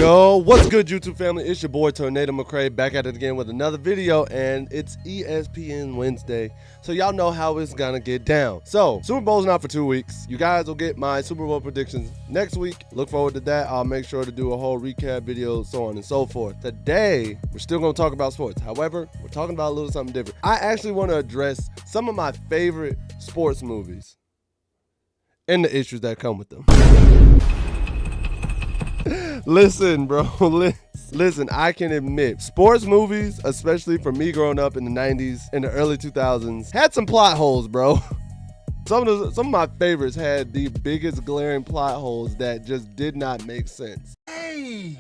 Yo, what's good, YouTube family? It's your boy Tornado McCray back at it again with another video, and it's ESPN Wednesday, so y'all know how it's gonna get down. So Super Bowl's not for 2 weeks. You guys will get my Super Bowl predictions next week. Look forward to that. I'll make sure to do a whole recap video, so on and so forth. Today we're still gonna talk about sports. However, we're talking about a little something different. I actually want to address some of my favorite sports movies and the issues that come with them. Listen, bro, listen, I can admit, sports movies, especially for me growing up in the 90s and the early 2000s, had some plot holes, bro. Some of my favorites had the biggest glaring plot holes that just did not make sense. Hey,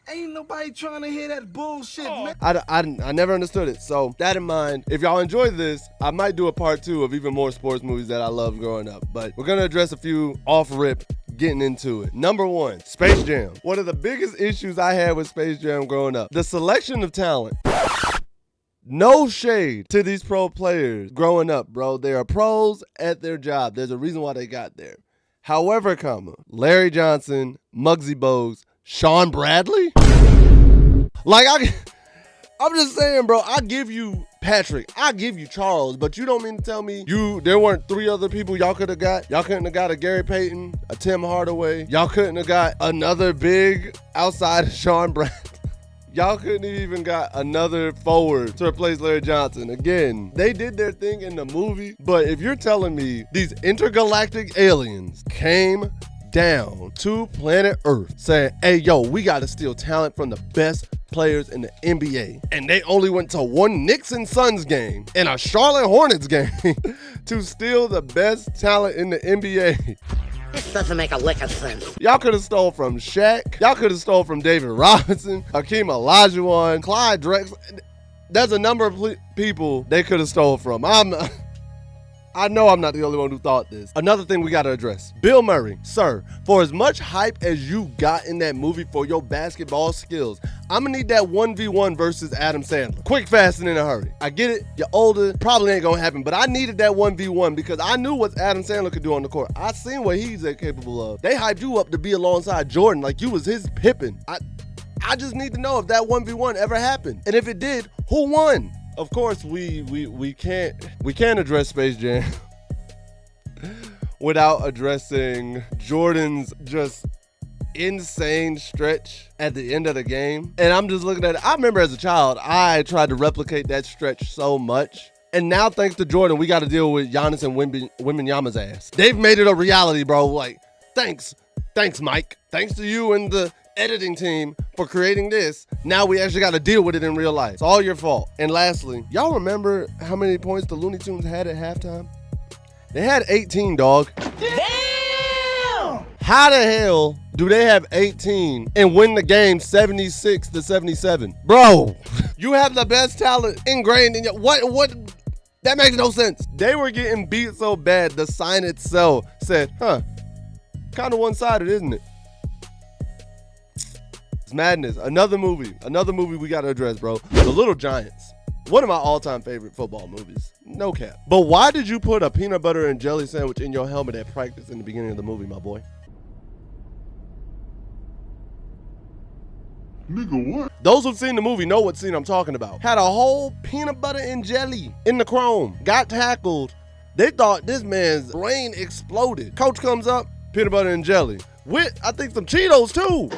ain't nobody trying to hear that bullshit, man. I never understood it. So that in mind, if y'all enjoy this, I might do a part 2 of even more sports movies that I loved growing up. But we're gonna address a few off rip, getting into it. Number 1, Space Jam. One of the biggest issues I had with Space Jam growing up, the selection of talent. No shade to these pro players growing up, bro. They are pros at their job. There's a reason why they got there. However, Larry Johnson, Muggsy Bogues, Sean Bradley? Like, I'm just saying, bro, I give you Patrick, I give you Charles, but you don't mean to tell me there weren't 3 other people y'all could have got? Y'all couldn't have got a Gary Payton, a Tim Hardaway. Y'all couldn't have got another big outside of Sean Bradley. Y'all couldn't have even got another forward to replace Larry Johnson. Again, they did their thing in the movie, but if you're telling me these intergalactic aliens came down to planet Earth saying, hey, yo, we got to steal talent from the best players in the NBA, and they only went to one Knicks and Suns game and a Charlotte Hornets game to steal the best talent in the NBA. This doesn't make a lick of sense. Y'all could have stole from Shaq. Y'all could have stole from David Robinson, Hakeem Olajuwon, Clyde Drexler. There's a number of people they could have stole from. I know I'm not the only one who thought this. Another thing we got to address. Bill Murray, sir, for as much hype as you got in that movie for your basketball skills, I'm going to need that 1v1 versus Adam Sandler. Quick, fast, and in a hurry. I get it. You're older. Probably ain't going to happen. But I needed that 1v1 because I knew what Adam Sandler could do on the court. I seen what he's capable of. They hyped you up to be alongside Jordan like you was his Pippen. I just need to know if that 1v1 ever happened. And if it did, who won? Of course, we can't address Space Jam without addressing Jordan's just insane stretch at the end of the game. And I'm just looking at it. I remember as a child, I tried to replicate that stretch so much. And now, thanks to Jordan, we got to deal with Giannis and Wembanyama's ass. They've made it a reality, bro. Like, thanks, Mike. Thanks to you and the editing team for creating this. Now we actually got to deal with it in real life. It's all your fault. And lastly, y'all remember how many points the Looney Tunes had at halftime? They had 18, dog. Damn! How the hell do they have 18 and win the game 76-77? Bro, you have the best talent ingrained in your... What? That makes no sense. They were getting beat so bad, the sign itself said, kind of one-sided, isn't it? Madness. Another movie we got to address, bro. The Little Giants. One of my all-time favorite football movies. No cap. But why did you put a peanut butter and jelly sandwich in your helmet at practice in the beginning of the movie, my boy? Nigga, what? Those who've seen the movie know what scene I'm talking about. Had a whole peanut butter and jelly in the chrome. Got tackled. They thought this man's brain exploded. Coach comes up, peanut butter and jelly. With, I think, some Cheetos, too.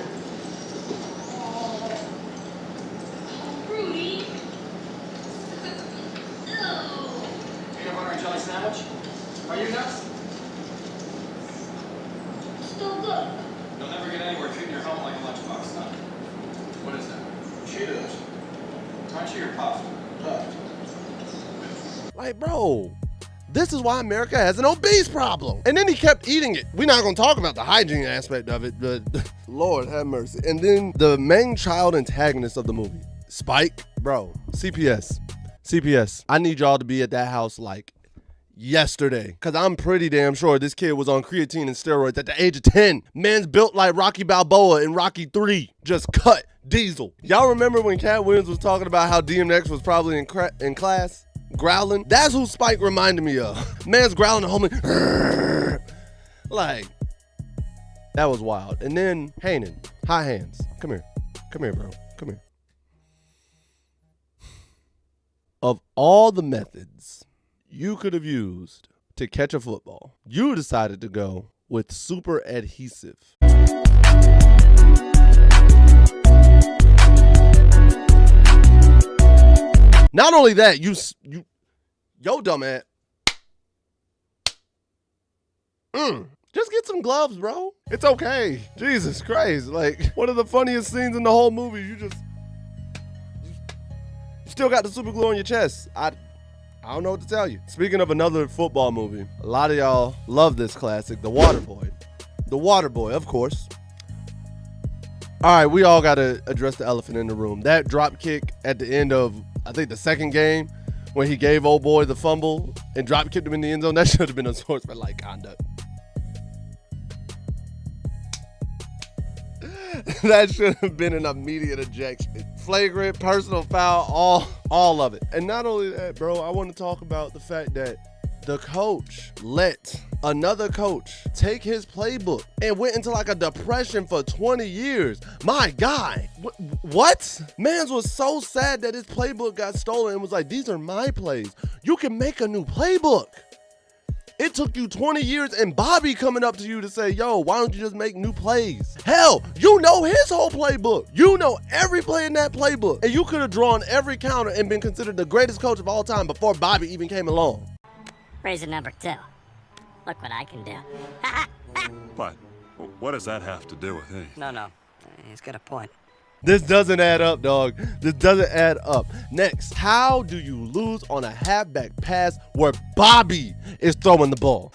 Are you nuts? Still good. You'll never get anywhere treating your helmet like a lunchbox, son. What is that? Cheetos. Crunchy or puffed? Puffed. Like, bro, this is why America has an obese problem. And then he kept eating it. We're not gonna talk about the hygiene aspect of it, but Lord have mercy. And then the main child antagonist of the movie, Spike, bro, CPS. I need y'all to be at that house like yesterday, because I'm pretty damn sure this kid was on creatine and steroids at the age of 10. Man's built like Rocky Balboa in Rocky 3. Just cut Diesel. Y'all remember when Cat Williams was talking about how DMX was probably in class growling? That's who Spike reminded me of. Man's growling at home like, that was wild. And then Hanan. High hands. Come here. Come here, bro. Come here. Of all the methods you could have used to catch a football, you decided to go with super adhesive. Not only that, yo, dumbass. Just get some gloves, bro. It's okay. Jesus Christ. Like, one of the funniest scenes in the whole movie, you still got the super glue on your chest. I don't know what to tell you. Speaking of another football movie, a lot of y'all love this classic, The Waterboy. The Waterboy, of course. All right, we all got to address the elephant in the room. That drop kick at the end of, I think, the second game, when he gave old boy the fumble and drop kicked him in the end zone, that should have been a sportsmanlike conduct. That should have been an immediate ejection. Flagrant, personal foul, all of it. And not only that, bro, I want to talk about the fact that the coach let another coach take his playbook and went into like a depression for 20 years. My guy, what? Mans was so sad that his playbook got stolen and was like, these are my plays. You can make a new playbook. It took you 20 years and Bobby coming up to you to say, yo, why don't you just make new plays? Hell, you know his whole playbook. You know every play in that playbook. And you could have drawn every counter and been considered the greatest coach of all time before Bobby even came along. Reason number 2. Look what I can do. But what does that have to do with anything? No. He's got a point. This doesn't add up, dog. This doesn't add up. Next, how do you lose on a halfback pass where Bobby is throwing the ball?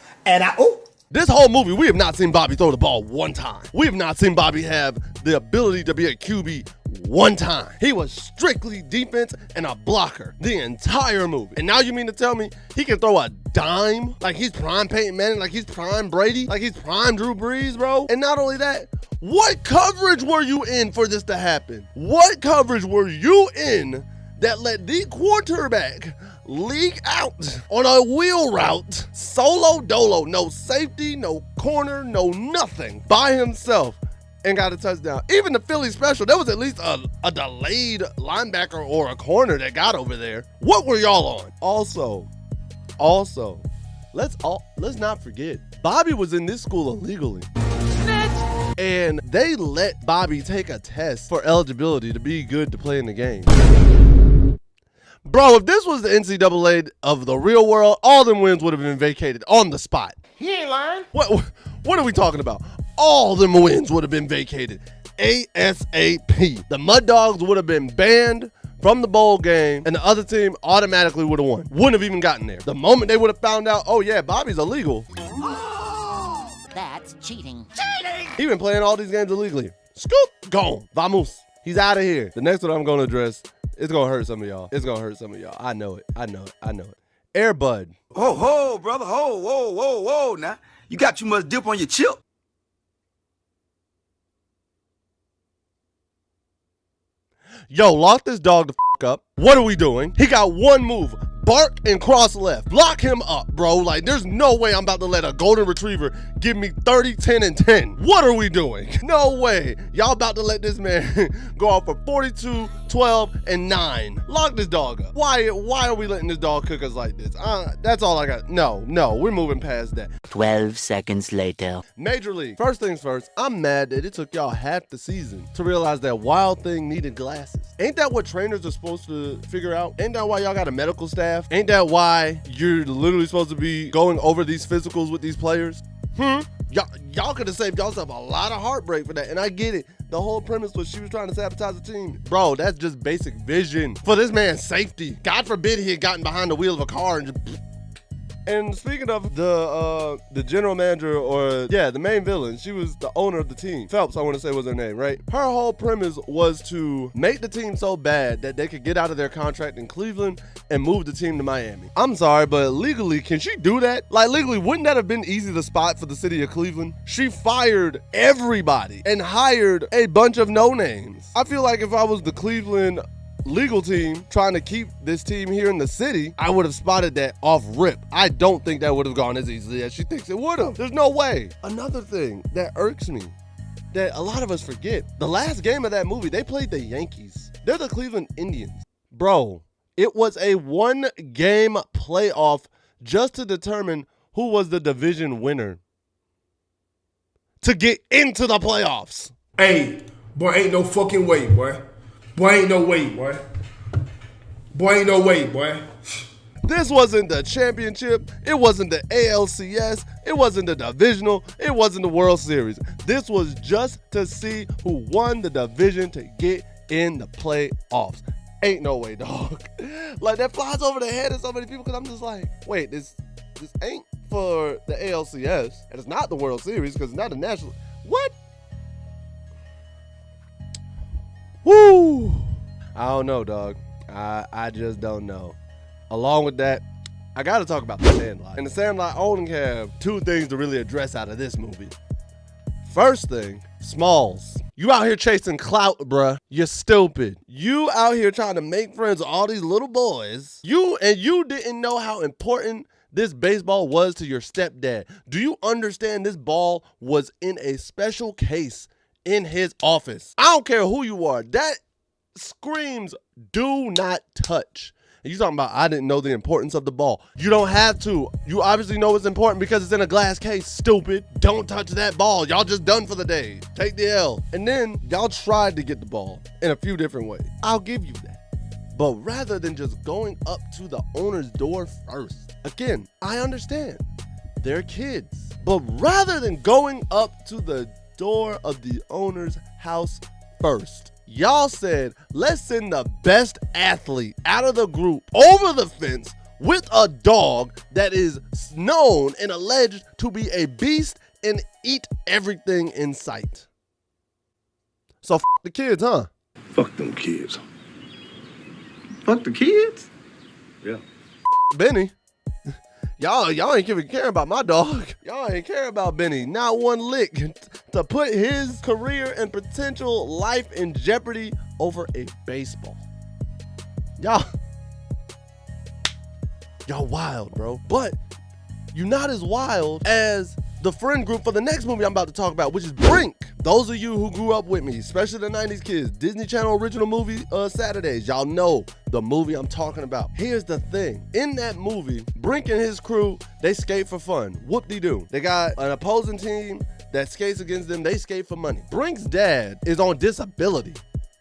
This whole movie, we have not seen Bobby throw the ball one time. We have not seen Bobby have the ability to be a QB one time. He was strictly defense and a blocker the entire movie. And now you mean to tell me he can throw a dime? Like he's prime Peyton Manning, like he's prime Brady, like he's prime Drew Brees, bro? And not only that, what coverage were you in for this to happen? What coverage were you in that let the quarterback leak out on a wheel route, solo dolo, no safety, no corner, no nothing, by himself, and got a touchdown? Even the Philly special, there was at least a delayed linebacker or a corner that got over there. What were y'all on? Also, let's not forget, Bobby was in this school illegally. And they let Bobby take a test for eligibility to be good to play in the game. Bro, if this was the NCAA of the real world, all them wins would have been vacated on the spot. He ain't lying. What are we talking about? All them wins would have been vacated ASAP. The Mud Dogs would have been banned from the bowl game, and the other team automatically would have won. Wouldn't have even gotten there. The moment they would have found out, oh yeah, Bobby's illegal. That's cheating. He been playing all these games illegally. Scoop, gone. Vamos. He's out of here. The next one I'm going to address, it's going to hurt some of y'all. I know it. Air Bud. Ho, brother. Whoa. Now, you got too much dip on your chip. Yo, lock this dog the f up. What are we doing? He got one move. Bark and cross left. Block him up, bro. Like, there's no way I'm about to let a golden retriever give me 30, 10, and 10. What are we doing? No way. Y'all about to let this man go off for 42, 12, and 9. Lock this dog up. Why are we letting this dog cook us like this? That's all I got. No, we're moving past that. 12 seconds later. Major League. First things first, I'm mad that it took y'all half the season to realize that Wild Thing needed glasses. Ain't that what trainers are supposed to figure out? Ain't that why y'all got a medical staff? Ain't that why you're literally supposed to be going over these physicals with these players? Y'all could have saved yourself a lot of heartbreak for that, and I get it. The whole premise was she was trying to sabotage the team. Bro, that's just basic vision for this man's safety. God forbid he had gotten behind the wheel of a car and just... And speaking of the general manager, or the main villain, she was the owner of the team. Phelps, I want to say was her name, right? Her whole premise was to make the team so bad that they could get out of their contract in Cleveland and move the team to Miami. I'm sorry, but legally, can she do that? Like, legally, wouldn't that have been easy to spot for the city of Cleveland? She fired everybody and hired a bunch of no-names. I feel like if I was the Cleveland legal team trying to keep this team here in the city, I would have spotted that off rip. I don't think that would have gone as easily as she thinks it would have. There's no way. Another thing that irks me that a lot of us forget. The last game of that movie, they played the Yankees. They're the Cleveland Indians. Bro, it was a 1-game playoff just to determine who was the division winner to get into the playoffs. Hey, boy, ain't no fucking way, boy. Boy, ain't no way, boy. Boy, ain't no way, boy. This wasn't the championship. It wasn't the ALCS. It wasn't the divisional. It wasn't the World Series. This was just to see who won the division to get in the playoffs. Ain't no way, dog. Like, that flies over the head of so many people because I'm just like, wait, this ain't for the ALCS. And it's not the World Series because it's not the national. What? Woo! I don't know, dog. I just don't know. Along with that, I got to talk about The Sandlot. And The Sandlot only have 2 things to really address out of this movie. First thing, Smalls. You out here chasing clout, bruh. You're stupid. You out here trying to make friends with all these little boys. You didn't know how important this baseball was to your stepdad. Do you understand this ball was in a special case in his office? I don't care who you are. That screams, do not touch. And you talking about, I didn't know the importance of the ball. You don't have to. You obviously know it's important because it's in a glass case, stupid. Don't touch that ball. Y'all just done for the day. Take the L. And then y'all tried to get the ball in a few different ways. I'll give you that. But rather than just going up to the owner's door first, again, I understand. They're kids. But rather than going up to the door of the owner's house first, y'all said, let's send the best athlete out of the group over the fence with a dog that is known and alleged to be a beast and eat everything in sight. So f the kids, huh? Fuck them kids. Fuck the kids? Yeah. Benny. Y'all ain't even care about my dog. Y'all ain't care about Benny. Not one lick to put his career and potential life in jeopardy over a baseball. Y'all wild, bro. But you're not as wild as the friend group for the next movie I'm about to talk about, which is Brink. Those of you who grew up with me, especially the 90s kids, Disney Channel original movie Saturdays, y'all know the movie I'm talking about. Here's the thing. In that movie, Brink and his crew, they skate for fun. Whoop-de-doo. They got an opposing team that skates against them. They skate for money. Brink's dad is on disability.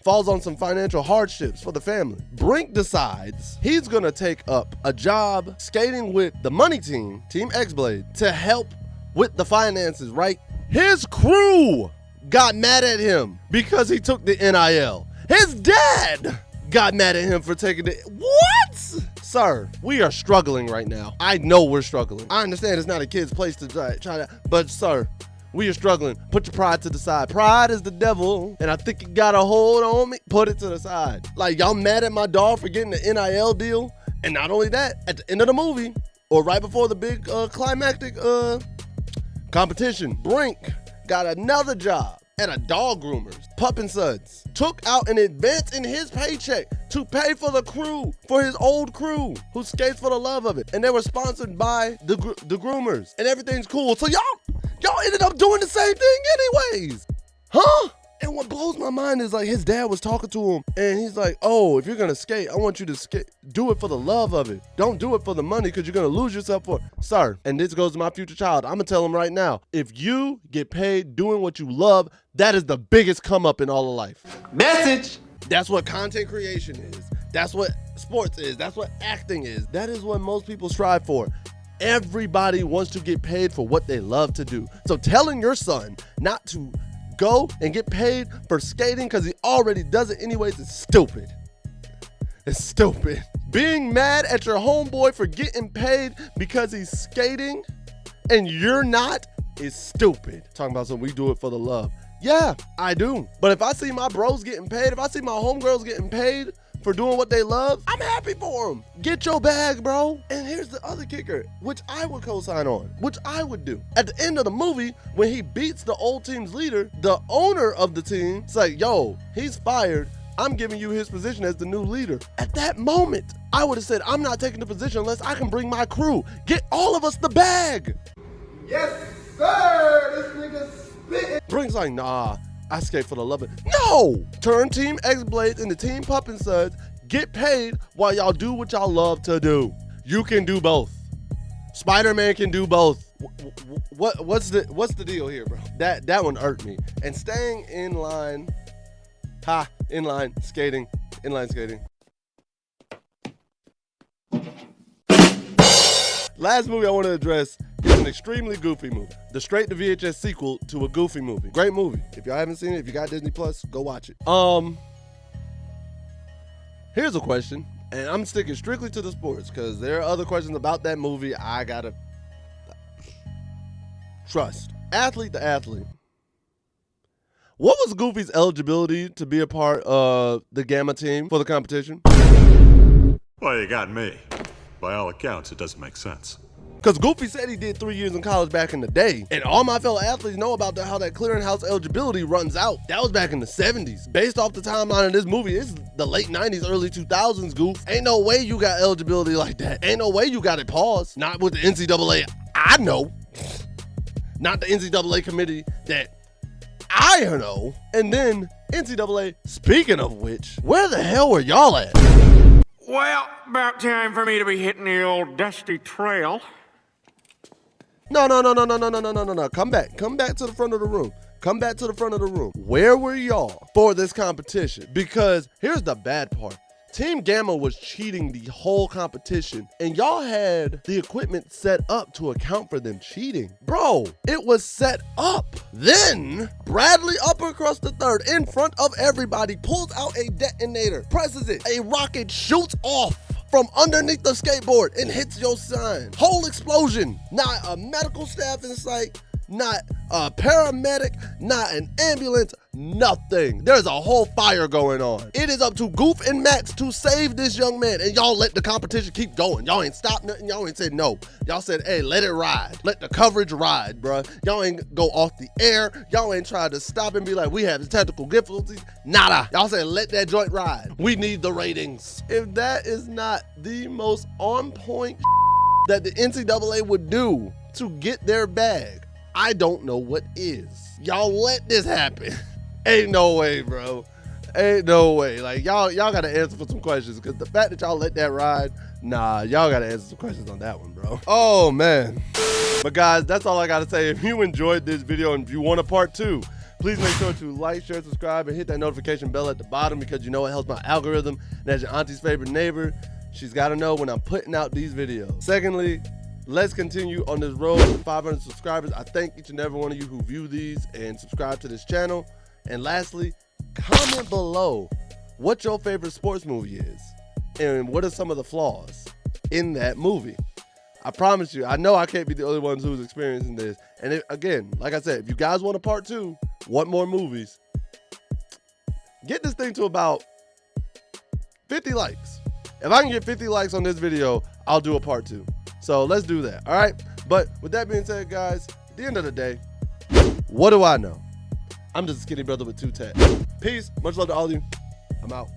Falls on some financial hardships for the family. Brink decides he's gonna take up a job skating with the money team, Team X-Blade, to help with the finances, right? His crew got mad at him because he took the NIL. His dad got mad at him for taking the... What? Sir, we are struggling right now. I know we're struggling. I understand it's not a kid's place to try that, but sir, we are struggling. Put your pride to the side. Pride is the devil, and I think it got a hold on me. Put it to the side. Like, y'all mad at my dog for getting the NIL deal? And not only that, at the end of the movie, or right before the big climactic competition, Brink got another job at a dog groomer's, Pup and Suds. Took out an advance in his paycheck to pay for the crew, for his old crew, who skates for the love of it. And they were sponsored by the groomers, and everything's cool. So y'all ended up doing the same thing anyways. Huh? And what blows my mind is, like, his dad was talking to him, and he's like, oh, if you're gonna skate, I want you to skate. Do it for the love of it. Don't do it for the money, because you're gonna lose yourself for it. Sir, and this goes to my future child, I'm gonna tell him right now, if you get paid doing what you love, that is the biggest come up in all of life. Message. That's what content creation is. That's what sports is. That's what acting is. That is what most people strive for. Everybody wants to get paid for what they love to do. So telling your son not to go and get paid for skating because he already does it anyways is stupid. It's stupid. Being mad at your homeboy for getting paid because he's skating and you're not is stupid. Talking about something, we do it for the love. Yeah, I do. But if I see my bros getting paid, if I see my homegirls getting paid for doing what they love, I'm happy for them. Get your bag, bro. And here's the other kicker, which I would co-sign on, which I would do. At the end of the movie, when he beats the old team's leader, the owner of the team, it's like, yo, he's fired. I'm giving you his position as the new leader. At that moment, I would have said, I'm not taking the position unless I can bring my crew. Get all of us the bag. Yes, sir. This nigga's Brink's like, nah, I skate for the love of it. No! Turn Team X-Blades into Team Puppin Suds. Get paid while y'all do what y'all love to do. You can do both. Spider-Man can do both. What's the deal here, bro? That one irked me. And staying in line, inline skating. Last movie I want to address is an extremely goofy movie. The straight to VHS sequel to a goofy movie. Great movie. If y'all haven't seen it, if you got Disney Plus, go watch it. Here's a question, and I'm sticking strictly to the sports because there are other questions about that movie I gotta trust. Athlete to athlete. What was Goofy's eligibility to be a part of the Gamma team for the competition? Well, you got me. By all accounts, it doesn't make sense. Because Goofy said he did 3 years in college back in the day. And all my fellow athletes know about how that clearinghouse eligibility runs out. That was back in the 70s. Based off the timeline of this movie, it's the late 90s, early 2000s, Goof. Ain't no way you got eligibility like that. Ain't no way you got it paused. Not with the NCAA, I know. Not the NCAA committee that I know. And then NCAA, speaking of which, where the hell were y'all at? Well, about time for me to be hitting the old dusty trail. No. Come back to the front of the room. Come back to the front of the room. Where were y'all for this competition? Because here's the bad part. Team Gamma was cheating the whole competition, and y'all had the equipment set up to account for them cheating. Bro, it was set up. Then, Bradley Uppercrust III, in front of everybody, pulls out a detonator, presses it. A rocket shoots off from underneath the skateboard and hits your sign. Whole explosion. Not a medical staff in sight, not a paramedic, not an ambulance, nothing. There's a whole fire going on. It is up to Goof and Max to save this young man, and y'all let the competition keep going. Y'all ain't stopped nothing. Y'all ain't said no. Y'all said, hey, let it ride. Let the coverage ride, bruh. Y'all ain't go off the air. Y'all ain't tried to stop and be like, we have technical difficulties. Nada. Y'all said, let that joint ride. We need the ratings. If that is not the most on point that the NCAA would do to get their bag, I don't know what is. Y'all let this happen. Ain't no way, bro. Ain't no way. Like, y'all gotta answer for some questions, because the fact that y'all let that ride, nah, y'all gotta answer some questions on that one, bro. Oh, man. But guys, that's all I gotta say. If you enjoyed this video and if you want a part 2, please make sure to like, share, subscribe, and hit that notification bell at the bottom, because you know it helps my algorithm. And as your auntie's favorite neighbor, she's gotta know when I'm putting out these videos. Secondly, let's continue on this road to 500 subscribers. I thank each and every one of you who view these and subscribe to this channel. And lastly, comment below what your favorite sports movie is and what are some of the flaws in that movie. I promise you, I know I can't be the only ones who's experiencing this. And again, like I said, if you guys want a part 2, want more movies, get this thing to about 50 likes. If I can get 50 likes on this video, I'll do a part 2. So let's do that, all right? But with that being said, guys, at the end of the day, what do I know? I'm just a skinny brother with 2 tats. Peace. Much love to all of you. I'm out.